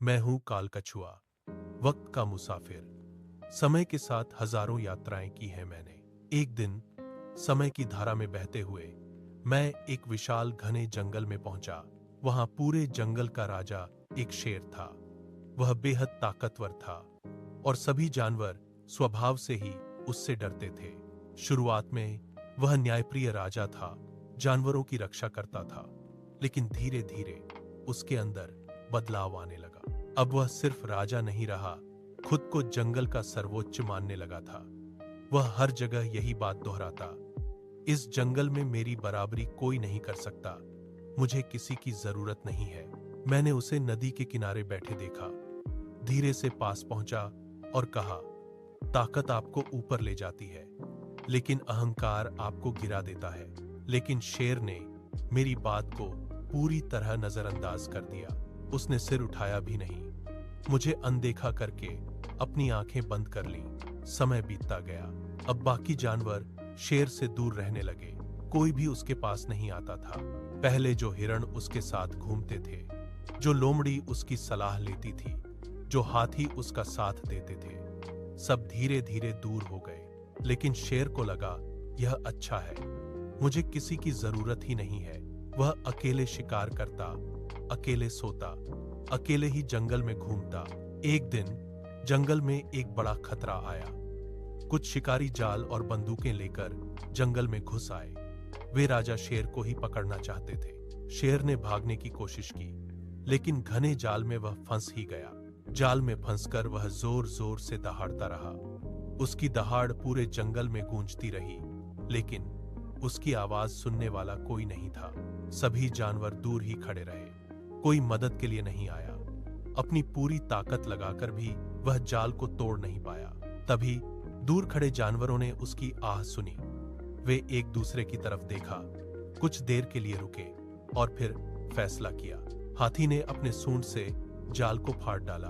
मैं हूं काल कछुआ, वक्त का मुसाफिर। समय के साथ हजारों यात्राएं की हैं मैंने। एक दिन समय की धारा में बहते हुए मैं एक विशाल घने जंगल में पहुंचा। वहां पूरे जंगल का राजा एक शेर था। वह बेहद ताकतवर था और सभी जानवर स्वभाव से ही उससे डरते थे। शुरुआत में वह न्यायप्रिय राजा था, जानवरों की रक्षा करता था। लेकिन धीरे धीरे उसके अंदर बदलाव आने लगा। अब वह सिर्फ राजा नहीं रहा, खुद को जंगल का सर्वोच्च मानने लगा था। वह हर जगह यही बात दोहराता, इस जंगल में मेरी बराबरी कोई नहीं कर सकता, मुझे किसी की जरूरत नहीं है। मैंने उसे नदी के किनारे बैठे देखा, धीरे से पास पहुंचा और कहा, ताकत आपको ऊपर ले जाती है, लेकिन अहंकार आपको गिरा देता है। लेकिन शेर ने मेरी बात को पूरी तरह नजरअंदाज कर दिया। उसने सिर उठाया भी नहीं, मुझे अनदेखा करके अपनी आंखें बंद कर लीं। समय बीतता गया। अब बाकी जानवर शेर से दूर रहने लगे, कोई भी उसके पास नहीं आता था। पहले जो हिरण उसके साथ घूमते थे, जो लोमड़ी उसकी सलाह लेती थी, जो हाथी उसका साथ देते थे, सब धीरे धीरे दूर हो गए। लेकिन शेर को लगा, यह अच्छा है, मुझे किसी की जरूरत ही नहीं है। वह अकेले शिकार करता, अकेले सोता, अकेले ही जंगल में घूमता। एक दिन जंगल में एक बड़ा खतरा आया। कुछ शिकारी जाल और बंदूकें लेकर जंगल में घुस आए। वे राजा शेर को ही पकड़ना चाहते थे। शेर ने भागने की कोशिश की, लेकिन घने जाल में वह फंस ही गया। जाल में फंसकर वह जोर जोर से दहाड़ता रहा। उसकी दहाड़ पूरे जंगल में गूंजती रही, लेकिन उसकी आवाज सुनने वाला कोई नहीं था। सभी जानवर दूर ही खड़े रहे, कोई मदद के लिए नहीं आया। अपनी पूरी ताकत लगाकर भी वह जाल को तोड़ नहीं पाया। तभी दूर खड़े जानवरों ने उसकी आह सुनी। वे एक दूसरे की तरफ देखा, कुछ देर के लिए रुके और फिर फैसला किया। हाथी ने अपने सूंड से जाल को फाड़ डाला,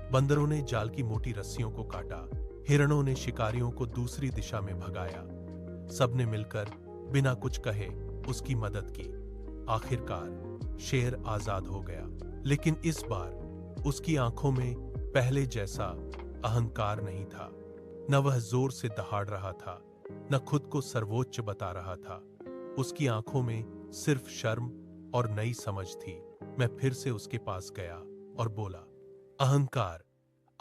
बंदरों ने जाल की मोटी रस्सियों को काटा, हिरणों ने शिकारियों को दूसरी दिशा में भगाया। सबने मिलकर बिना कुछ कहे उसकी मदद की। आखिरकार शेर आजाद हो गया, लेकिन इस बार उसकी आंखों में पहले जैसा अहंकार नहीं था। न वह जोर से दहाड़ रहा था, न खुद को सर्वोच्च बता रहा था। उसकी आंखों में सिर्फ शर्म और नई समझ थी। मैं फिर से उसके पास गया और बोला, अहंकार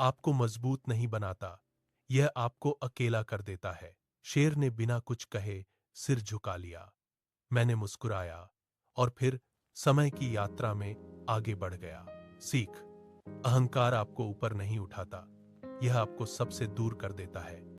आपको मजबूत नहीं बनाता, यह आपको अकेला कर देता है। शेर ने बिना कुछ कहे सिर झुका लिया। मैंने मुस्कुराया और फिर समय की यात्रा में आगे बढ़ गया। सीख, अहंकार आपको ऊपर नहीं उठाता, यह आपको सबसे दूर कर देता है।